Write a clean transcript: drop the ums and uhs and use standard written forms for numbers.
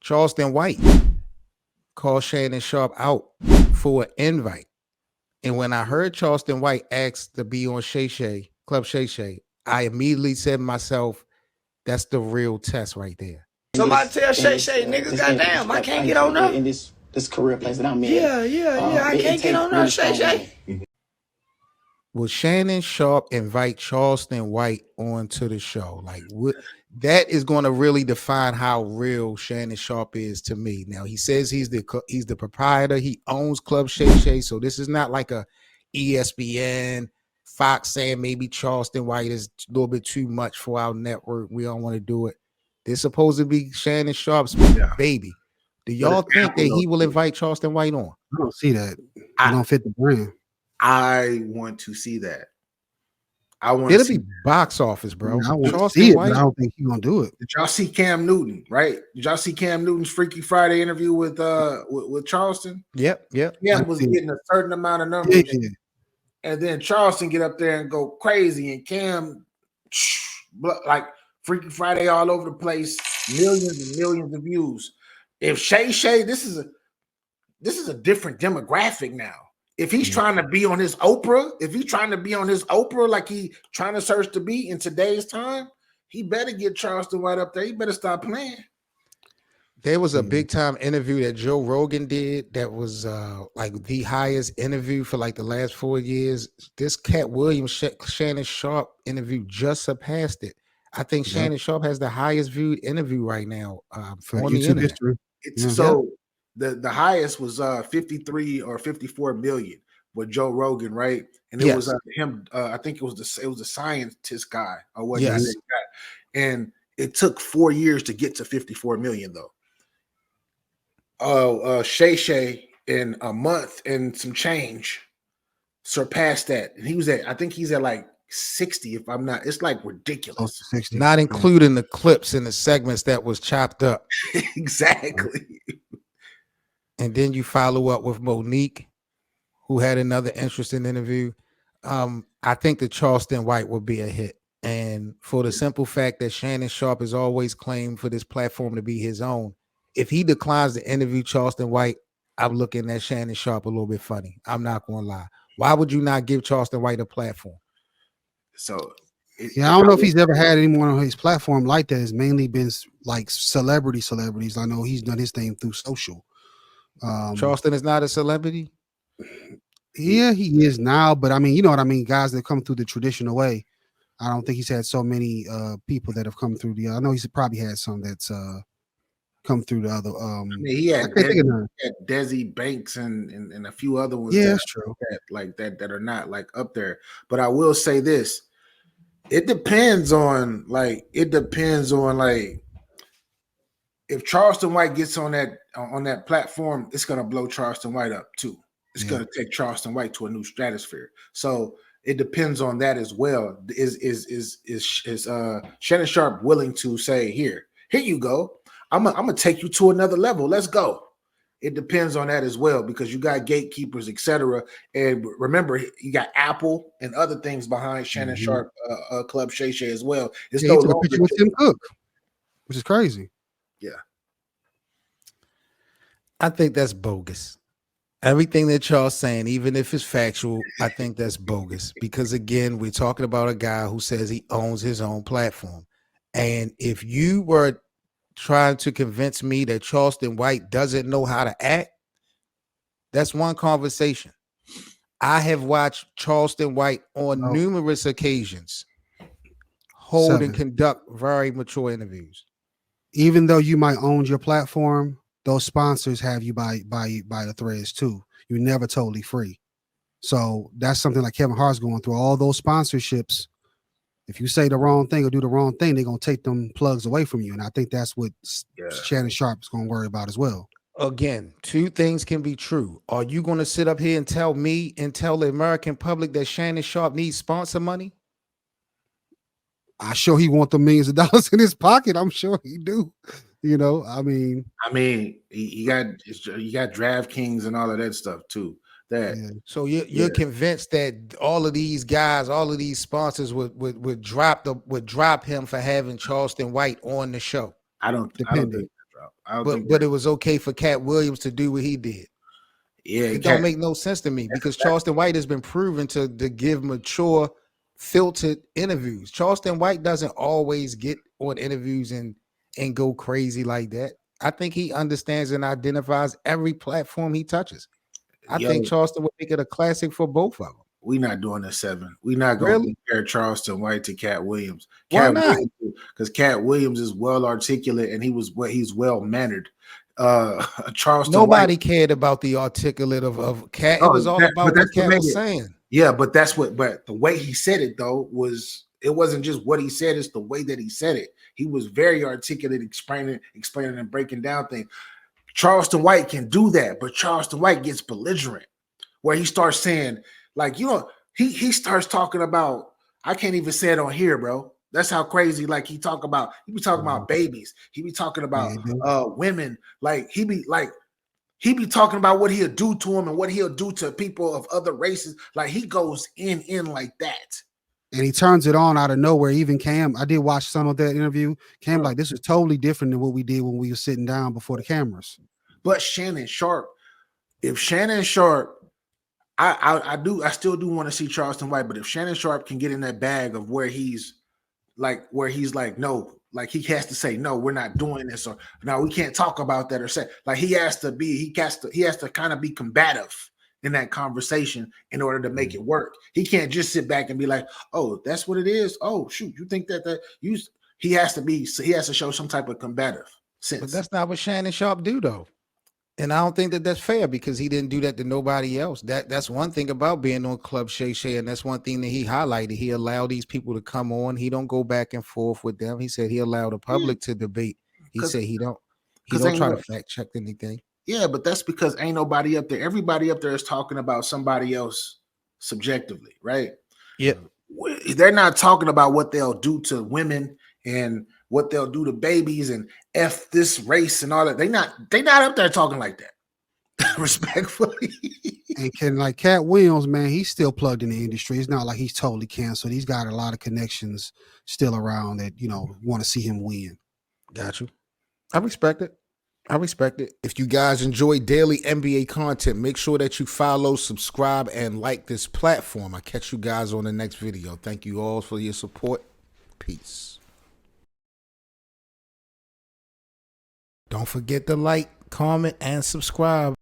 Charleston White called Shannon Sharpe out for an invite. And when I heard Charleston White ask to be on Shay Shay, Club Shay Shay, I immediately said to myself, that's the real test right there. Somebody tell Shay Shay, nigga, goddamn, I can't get on there. In this career place that I'm in. Yeah, I can't get on there, Shay Shay. Will Shannon Sharpe invite Charleston White onto the show? Like, what? That is going to really define how real Shannon Sharpe is to me. Now, he says he's the proprietor. He owns Club Shay Shay, so this is not like a ESPN, Fox saying maybe Charleston White is a little bit too much for our network. We don't want to do it. This supposed to be Shannon Sharpe's baby. Do y'all think that he will invite Charleston White on? I don't see that. I don't fit the brand. I want to see that. It'll be box office, bro. I want to see it, but I don't think he's gonna do it. Did y'all see Cam Newton? Right? Did y'all see Cam Newton's Freaky Friday interview with Charleston? Yep. Cam was getting a certain amount of numbers, and then Charleston get up there and go crazy, and Cam like Freaky Friday all over the place, millions and millions of views. If Shay Shay, this is a different demographic now. If he's trying to be on his Oprah, like he trying to search to be in today's time, he better get Charleston White up there. He better stop playing. There was a big time interview that Joe Rogan did that was like the highest interview for like the last 4 years. This Cat Williams Shannon Sharpe interview just surpassed it. I think Shannon Sharpe has the highest viewed interview right now for on YouTube the internet. history. The highest was 53 or 54 million with Joe Rogan, right? And it was him. I think it was the scientist guy or what? Yes. And it took 4 years to get to 54 million though. Shay Shay in a month and some change surpassed that, and I think he's at like 60. If I'm not, it's like ridiculous. 60. Not including the clips and the segments that was chopped up. Exactly. And then you follow up with Monique, who had another interesting interview. I think that Charleston White will be a hit. And for the simple fact that Shannon Sharpe has always claimed for this platform to be his own, if he declines to interview Charleston White, I'm looking at Shannon Sharpe a little bit funny. I'm not going to lie. Why would you not give Charleston White a platform? So, I don't know if he's ever had anyone on his platform like that. It's mainly been like celebrities. I know he's done his thing through social. Charleston is not a celebrity. Yeah, he is now, but I mean, you know what I mean. Guys that come through the traditional way. I don't think he's had so many people that have come through the. I know he's probably had some that's come through the other. I mean, he had Desi Banks and a few other ones. Yeah, that's true. That are not like up there. But I will say this: it depends on if Charleston White gets on that platform, it's gonna blow Charleston White up too. It's gonna take Charleston White to a new stratosphere. So it depends on that as well. Is Shannon Sharpe willing to say, here you go? I'm gonna take you to another level. Let's go. It depends on that as well, because you got gatekeepers, etc. And remember, you got Apple and other things behind Shannon Sharpe Club Shay Shay as well. It's no longer picture with Tim Cook, which is crazy. Yeah, I think that's bogus. Everything that y'all saying, even if it's factual, I think that's bogus. Because again, we're talking about a guy who says he owns his own platform. And if you were trying to convince me that Charleston White doesn't know how to act, that's one conversation. I have watched Charleston White on numerous occasions hold and conduct very mature interviews. Even though you might own your platform, those sponsors have you by the threads too. You're never totally free. So that's something like Kevin Hart's going through. All those sponsorships, if you say the wrong thing or do the wrong thing, they're going to take them plugs away from you. And I think that's what Shannon Sharpe is going to worry about as well. Again, two things can be true. Are you going to sit up here and tell me and tell the American public that Shannon Sharpe needs sponsor money? I'm sure he wants the millions of dollars in his pocket. I'm sure he do. You know, I mean, you got DraftKings and all of that stuff too. So you're convinced that all of these guys, all of these sponsors would drop him for having Charleston White on the show? I don't think I don't think but it was okay for Cat Williams to do what he did. Yeah, It don't make no sense to me because Charleston White has been proven to give mature, filtered interviews. Charleston White doesn't always get on interviews and go crazy like that. I think he understands and identifies every platform he touches. I think Charleston would make it a classic for both of them. We're not doing a 7. We're not going to compare Charleston White to Cat Williams. Why not? Because Cat Williams is well articulate and he's well mannered. Charleston Nobody White cared about the articulate of Cat. It was all about what Cat was saying. Yeah, but but the way he said it though it wasn't just what he said, it's the way that he said it. He was very articulate, explaining and breaking down things. Charleston White can do that, but Charleston White gets belligerent where he starts saying, like, he starts talking about, I can't even say it on here, bro. That's how crazy, like, he be talking about babies. He be talking about women. Like, he be talking about what he'll do to them and what he'll do to people of other races. Like, he goes in like that. And he turns it on out of nowhere. Even Cam, I did watch some of that interview. Cam, like, this is totally different than what we did when we were sitting down before the cameras. But Shannon Sharpe, if Shannon Sharpe, I still do want to see Charleston White, but if Shannon Sharpe can get in that bag of where he's like, no, like he has to say, no, we're not doing this, or no, we can't talk about that, or say, like, he has to kind of be combative in that conversation in order to make it work. He can't just sit back and be like, oh, that's what it is. Oh, shoot, you think he has to show some type of combative sense. But that's not what Shannon Sharpe do though. And I don't think that that's fair because he didn't do that to nobody else. That's one thing about being on Club Shay Shay, and that's one thing that he highlighted. He allowed these people to come on. He don't go back and forth with them. He said he allowed the public to debate. He said he don't try to fact check anything. Yeah, but that's because ain't nobody up there. Everybody up there is talking about somebody else subjectively, right? Yeah. They're not talking about what they'll do to women and what they'll do to babies and F this race and all that. They not up there talking like that. Respectfully. And like Cat Williams, man, he's still plugged in the industry. It's not like he's totally canceled. He's got a lot of connections still around that, want to see him win. Got you. I respect it. If you guys enjoy daily NBA content, make sure that you follow, subscribe, and like this platform. I'll catch you guys on the next video. Thank you all for your support. Peace. Don't forget to like, comment, and subscribe.